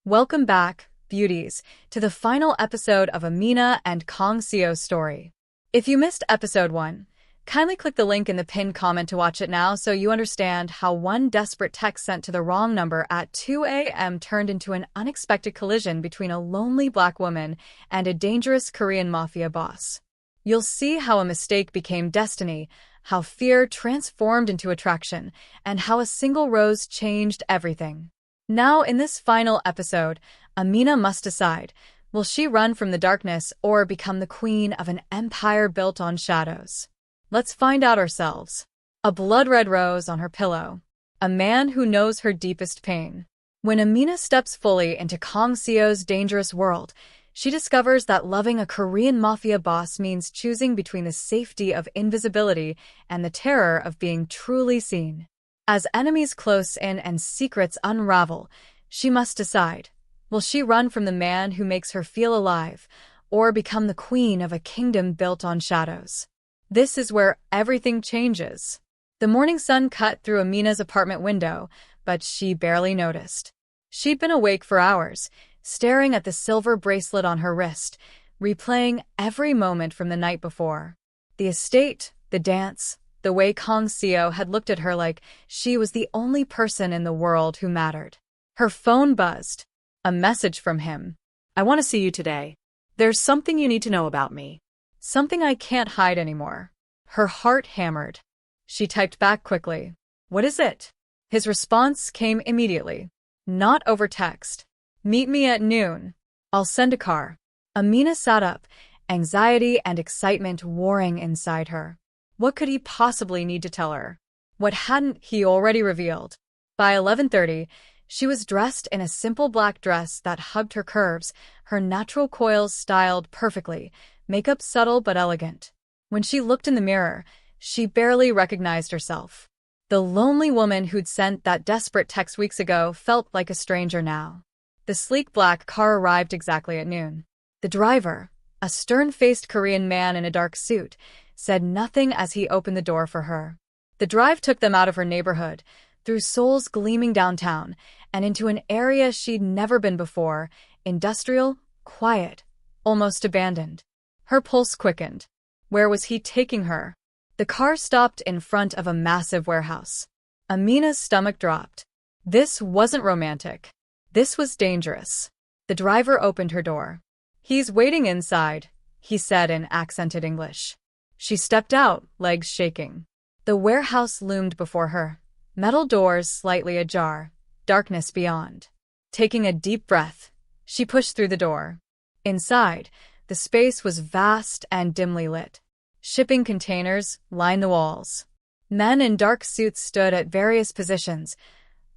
Welcome back, beauties, to the final episode of Amina and Kang Seo's story. If you missed episode 1, kindly click the link in the pinned comment to watch it now so you understand how one desperate text sent to the wrong number at 2 a.m. turned into an unexpected collision between a lonely black woman and a dangerous Korean mafia boss. You'll see how a mistake became destiny, how fear transformed into attraction, and how a single rose changed everything. Now, in this final episode, Amina must decide, will she run from the darkness or become the queen of an empire built on shadows? Let's find out ourselves. A blood-red rose on her pillow. A man who knows her deepest pain. When Amina steps fully into Kang Seo's dangerous world, she discovers that loving a Korean mafia boss means choosing between the safety of invisibility and the terror of being truly seen. As enemies close in and secrets unravel, she must decide, will she run from the man who makes her feel alive, or become the queen of a kingdom built on shadows? This is where everything changes. The morning sun cut through Amina's apartment window, but she barely noticed. She'd been awake for hours, staring at the silver bracelet on her wrist, replaying every moment from the night before. The estate, the dance, the way Kang Seo had looked at her like she was the only person in the world who mattered. Her phone buzzed. A message from him. I want to see you today. There's something you need to know about me. Something I can't hide anymore. Her heart hammered. She typed back quickly. What is it? His response came immediately. Not over text. Meet me at noon. I'll send a car. Amina sat up, anxiety and excitement warring inside her. What could he possibly need to tell her? What hadn't he already revealed? By 11:30, she was dressed in a simple black dress that hugged her curves, her natural coils styled perfectly, makeup subtle but elegant. When she looked in the mirror, she barely recognized herself. The lonely woman who'd sent that desperate text weeks ago felt like a stranger now. The sleek black car arrived exactly at noon. The driver, a stern-faced Korean man in a dark suit, said nothing as he opened the door for her. The drive took them out of her neighborhood, through Seoul's gleaming downtown, and into an area she'd never been before, industrial, quiet, almost abandoned. Her pulse quickened. Where was he taking her? The car stopped in front of a massive warehouse. Amina's stomach dropped. This wasn't romantic. This was dangerous. The driver opened her door. He's waiting inside, he said in accented English. She stepped out, legs shaking. The warehouse loomed before her. Metal doors slightly ajar, darkness beyond. Taking a deep breath, she pushed through the door. Inside, the space was vast and dimly lit. Shipping containers lined the walls. Men in dark suits stood at various positions,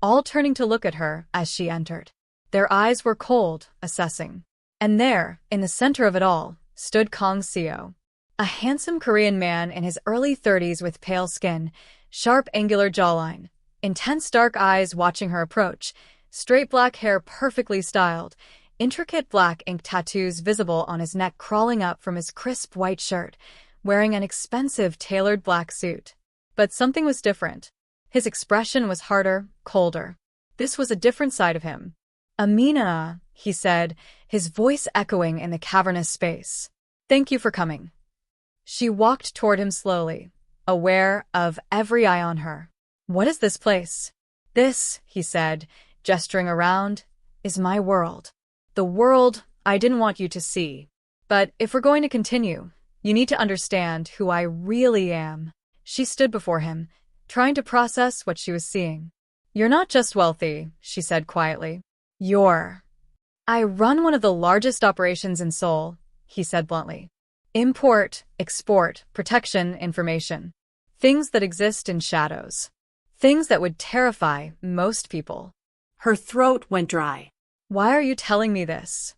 all turning to look at her as she entered. Their eyes were cold, assessing. And there, in the center of it all, stood Kang Seo. A handsome Korean man in his early 30s with pale skin, sharp angular jawline, intense dark eyes watching her approach, straight black hair perfectly styled, intricate black ink tattoos visible on his neck crawling up from his crisp white shirt, wearing an expensive tailored black suit. But something was different. His expression was harder, colder. This was a different side of him. Amina, he said, his voice echoing in the cavernous space. Thank you for coming. She walked toward him slowly, aware of every eye on her. What is this place? This, he said, gesturing around, is my world. The world I didn't want you to see. But if we're going to continue, you need to understand who I really am. She stood before him, trying to process what she was seeing. You're not just wealthy, she said quietly. I run one of the largest operations in Seoul, he said bluntly. Import, export, protection, information. Things that exist in shadows. Things that would terrify most people. Her throat went dry. Why are you telling me this?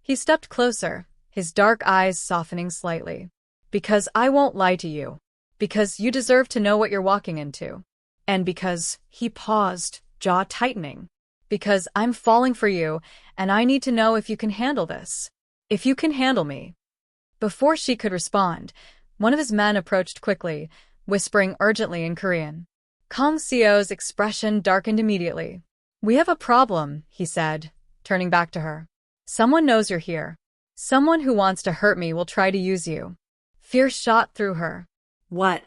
He stepped closer, his dark eyes softening slightly. Because I won't lie to you. Because you deserve to know what you're walking into. And because, he paused, jaw tightening. Because I'm falling for you, and I need to know if you can handle this. If you can handle me. Before she could respond, one of his men approached quickly, whispering urgently in Korean. Kang Seo's expression darkened immediately. We have a problem, he said, turning back to her. Someone knows you're here. Someone who wants to hurt me will try to use you. Fear shot through her. What?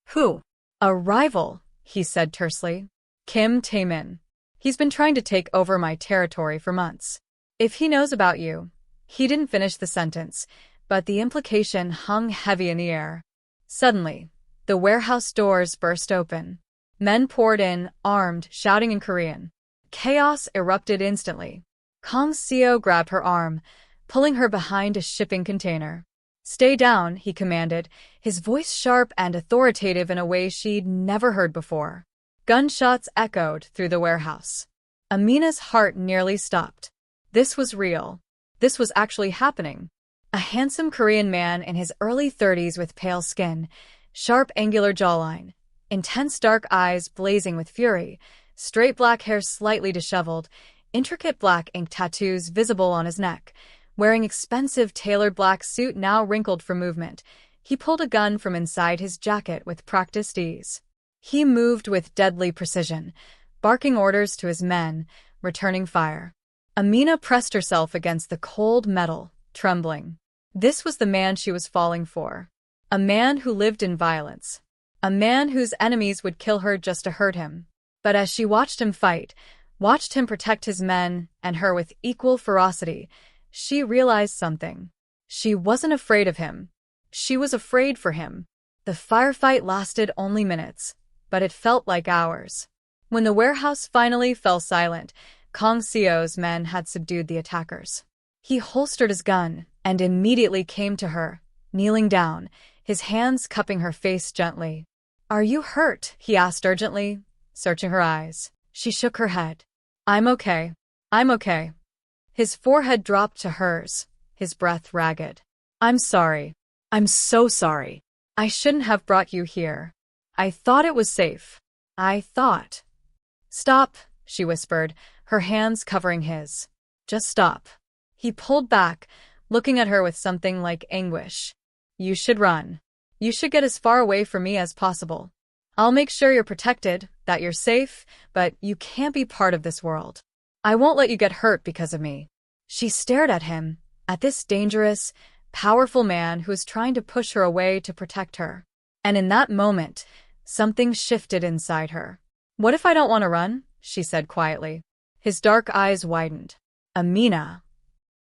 Who? A rival, he said tersely. Kim Tae-min. He's been trying to take over my territory for months. If he knows about you. He didn't finish the sentence, but the implication hung heavy in the air. Suddenly, the warehouse doors burst open. Men poured in, armed, shouting in Korean. Chaos erupted instantly. Kang Seo grabbed her arm, pulling her behind a shipping container. Stay down, he commanded, his voice sharp and authoritative in a way she'd never heard before. Gunshots echoed through the warehouse. Amina's heart nearly stopped. This was real. This was actually happening. A handsome Korean man in his early 30s with pale skin, sharp angular jawline, intense dark eyes blazing with fury, straight black hair slightly disheveled, intricate black ink tattoos visible on his neck, wearing expensive tailored black suit now wrinkled from movement. He pulled a gun from inside his jacket with practiced ease. He moved with deadly precision, barking orders to his men, returning fire. Amina pressed herself against the cold metal, trembling. This was the man she was falling for. A man who lived in violence. A man whose enemies would kill her just to hurt him. But as she watched him fight, watched him protect his men and her with equal ferocity, she realized something. She wasn't afraid of him. She was afraid for him. The firefight lasted only minutes, but it felt like hours. When the warehouse finally fell silent, Kang Seo's men had subdued the attackers. He holstered his gun and immediately came to her, kneeling down, his hands cupping her face gently. "Are you hurt?" he asked urgently, searching her eyes. She shook her head. "I'm okay. I'm okay." His forehead dropped to hers, his breath ragged. "I'm sorry. I'm so sorry. I shouldn't have brought you here. I thought it was safe. I thought." "Stop," she whispered, her hands covering his. "Just stop." He pulled back, looking at her with something like anguish. "You should run. You should get as far away from me as possible. I'll make sure you're protected, that you're safe, but you can't be part of this world. I won't let you get hurt because of me." She stared at him, at this dangerous, powerful man who was trying to push her away to protect her. And in that moment, something shifted inside her. "What if I don't want to run?" she said quietly. His dark eyes widened. "Amina,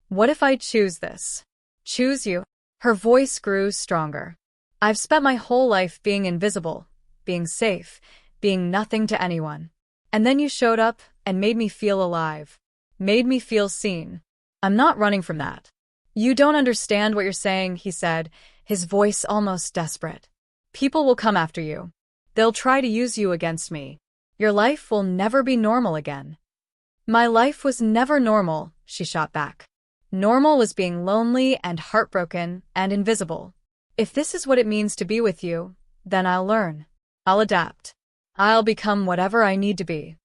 what if I choose this? Choose you?" Her voice grew stronger. "I've spent my whole life being invisible, being safe, being nothing to anyone. And then you showed up and made me feel alive, made me feel seen. I'm not running from that." "You don't understand what you're saying," he said, his voice almost desperate. "People will come after you. They'll try to use you against me. Your life will never be normal again." "My life was never normal," she shot back. "Normal was being lonely and heartbroken and invisible. If this is what it means to be with you, then I'll learn. I'll adapt. I'll become whatever I need to be."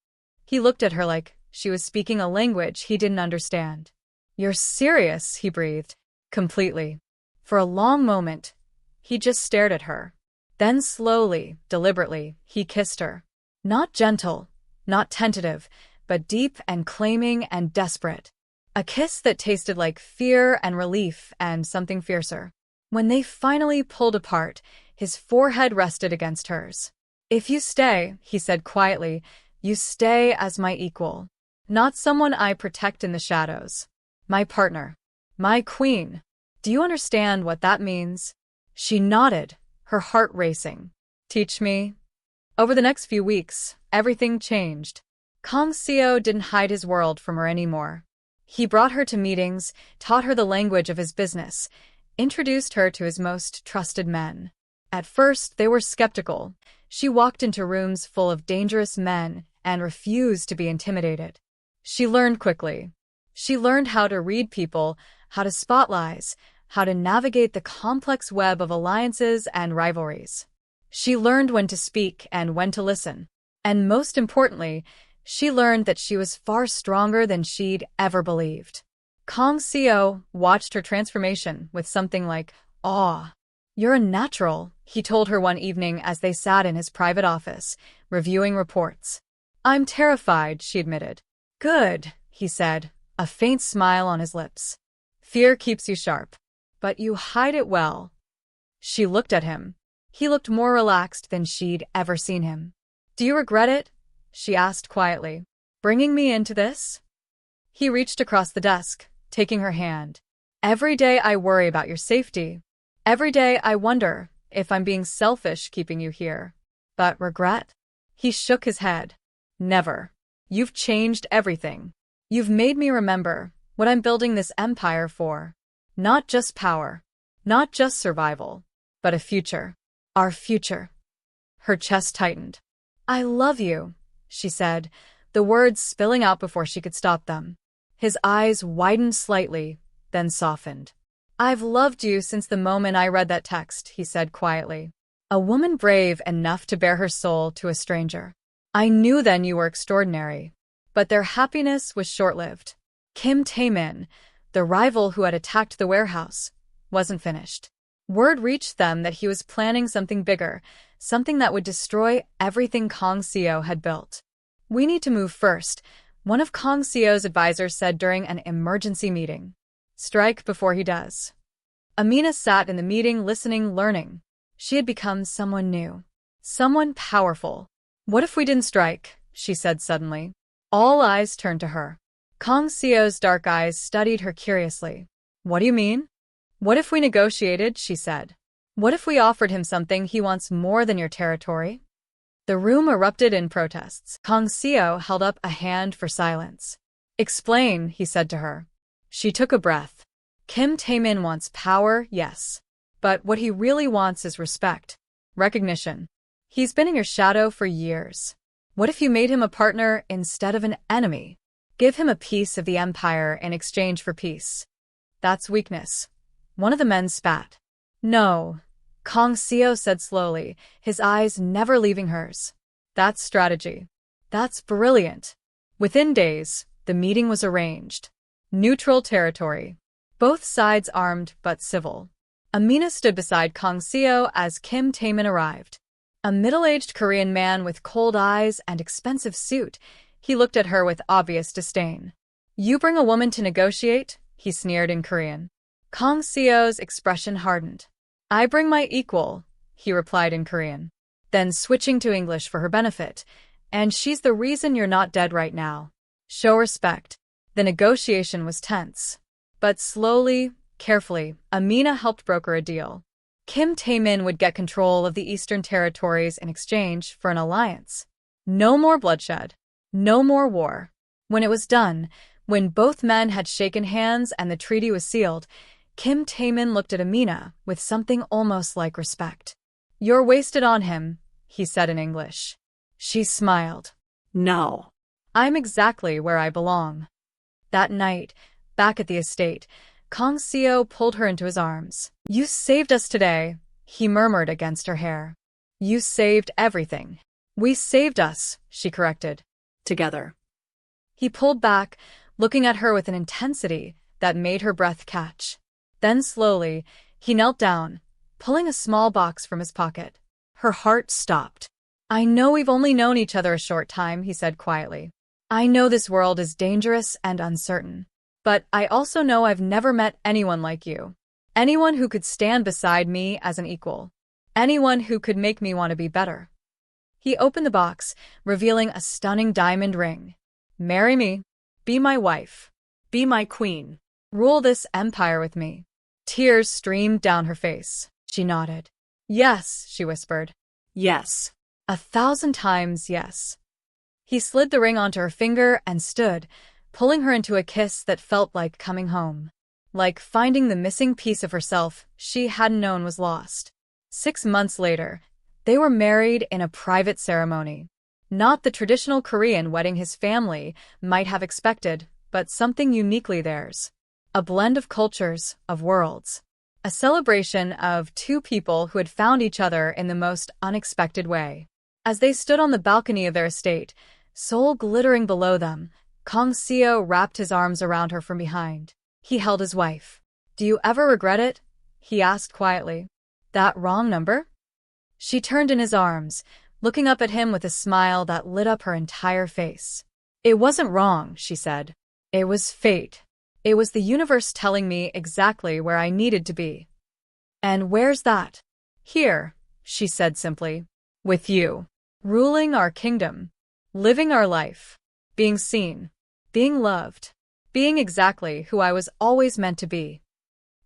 He looked at her like she was speaking a language he didn't understand. "You're serious," he breathed. Completely. For a long moment, he just stared at her. Then slowly, deliberately, he kissed her. Not gentle, not tentative, but deep and claiming and desperate. A kiss that tasted like fear and relief and something fiercer. When they finally pulled apart, his forehead rested against hers. "If you stay," he said quietly, "you stay as my equal. Not someone I protect in the shadows. My partner. My queen. Do you understand what that means?" She nodded, her heart racing. "Teach me." Over the next few weeks, everything changed. Kang Seo didn't hide his world from her anymore. He brought her to meetings, taught her the language of his business, introduced her to his most trusted men. At first, they were skeptical. She walked into rooms full of dangerous men and refused to be intimidated. She learned quickly. She learned how to read people, how to spot lies, how to navigate the complex web of alliances and rivalries. She learned when to speak and when to listen. And most importantly, she learned that she was far stronger than she'd ever believed. Kang Seo watched her transformation with something like awe. "You're a natural," he told her one evening as they sat in his private office, reviewing reports. "I'm terrified," she admitted. "Good," he said, a faint smile on his lips. Fear keeps you sharp, but you hide it well. She looked at him. He looked more relaxed than she'd ever seen him. Do you regret it? She asked quietly. Bringing me into this? He reached across the desk, taking her hand. Every day I worry about your safety. Every day I wonder if I'm being selfish keeping you here. But regret? He shook his head. Never. You've changed everything. You've made me remember what I'm building this empire for. Not just power, not just survival, but a future. Our future. Her chest tightened. I love you, she said, the words spilling out before she could stop them. His eyes widened slightly, then softened. I've loved you since the moment I read that text, he said quietly. A woman brave enough to bare her soul to a stranger. I knew then you were extraordinary. But their happiness was short-lived. Kim Tae-min, the rival who had attacked the warehouse, wasn't finished. Word reached them that he was planning something bigger, something that would destroy everything Kang Seo had built. We need to move first, one of Kang Seo's advisors said during an emergency meeting. Strike before he does. Amina sat in the meeting listening, learning. She had become someone new. Someone powerful. What if we didn't strike? She said suddenly. All eyes turned to her. Kang Seo's dark eyes studied her curiously. What do you mean? What if we negotiated? She said. What if we offered him something he wants more than your territory? The room erupted in protests. Kang Seo held up a hand for silence. Explain, he said to her. She took a breath. Kim Tae-min wants power, yes. But what he really wants is respect. Recognition. He's been in your shadow for years. What if you made him a partner instead of an enemy? Give him a piece of the empire in exchange for peace. That's weakness. One of the men spat. No, Kang Seo said slowly, his eyes never leaving hers. That's strategy. That's brilliant. Within days, the meeting was arranged. Neutral territory. Both sides armed but civil. Amina stood beside Kang Seo as Kim Tae-min arrived. A middle-aged Korean man with cold eyes and expensive suit, he looked at her with obvious disdain. You bring a woman to negotiate? He sneered in Korean. Kang Seo's expression hardened. I bring my equal, he replied in Korean. Then switching to English for her benefit. And she's the reason you're not dead right now. Show respect. The negotiation was tense. But slowly, carefully, Amina helped broker a deal. Kim Tae-min would get control of the Eastern Territories in exchange for an alliance. No more bloodshed. No more war. When it was done, when both men had shaken hands and the treaty was sealed, Kim Tae-min looked at Amina with something almost like respect. You're wasted on him, he said in English. She smiled. No. I'm exactly where I belong. That night, back at the estate, Kang Seo pulled her into his arms. You saved us today, he murmured against her hair. You saved everything. We saved us, she corrected. Together. He pulled back, looking at her with an intensity that made her breath catch. Then slowly, he knelt down, pulling a small box from his pocket. Her heart stopped. I know we've only known each other a short time, he said quietly. I know this world is dangerous and uncertain. But I also know I've never met anyone like you. Anyone who could stand beside me as an equal. Anyone who could make me want to be better. He opened the box, revealing a stunning diamond ring. Marry me. Be my wife. Be my queen. Rule this empire with me. Tears streamed down her face. She nodded. Yes, she whispered. Yes. 1,000 times yes. He slid the ring onto her finger and stood, pulling her into a kiss that felt like coming home. Like finding the missing piece of herself she hadn't known was lost. 6 months later, they were married in a private ceremony. Not the traditional Korean wedding his family might have expected, but something uniquely theirs. A blend of cultures, of worlds. A celebration of two people who had found each other in the most unexpected way. As they stood on the balcony of their estate, soul glittering below them, Kang Seo wrapped his arms around her from behind. He held his wife. Do you ever regret it? He asked quietly. That wrong number? She turned in his arms, looking up at him with a smile that lit up her entire face. It wasn't wrong, she said. It was fate. It was the universe telling me exactly where I needed to be. And where's that? Here, she said simply. With you. Ruling our kingdom. Living our life. Being seen. Being loved. Being exactly who I was always meant to be.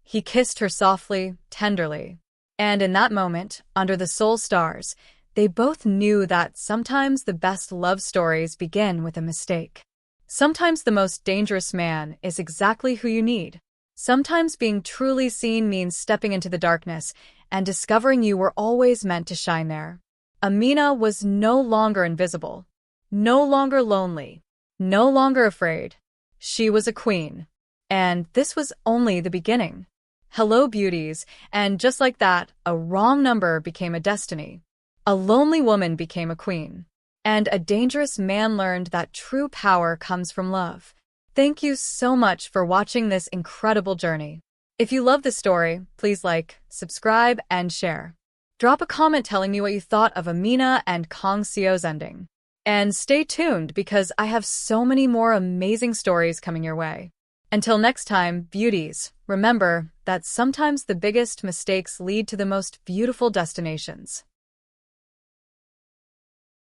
He kissed her softly, tenderly. And in that moment, under the soul stars, they both knew that sometimes the best love stories begin with a mistake. Sometimes the most dangerous man is exactly who you need. Sometimes being truly seen means stepping into the darkness and discovering you were always meant to shine there. Amina was no longer invisible, no longer lonely, no longer afraid. She was a queen. And this was only the beginning. Hello, beauties, and just like that, a wrong number became a destiny. A lonely woman became a queen. And a dangerous man learned that true power comes from love. Thank you so much for watching this incredible journey. If you love this story, please like, subscribe, and share. Drop a comment telling me what you thought of Amina and Kang Seo's ending. And stay tuned because I have so many more amazing stories coming your way. Until next time, beauties, remember that sometimes the biggest mistakes lead to the most beautiful destinations.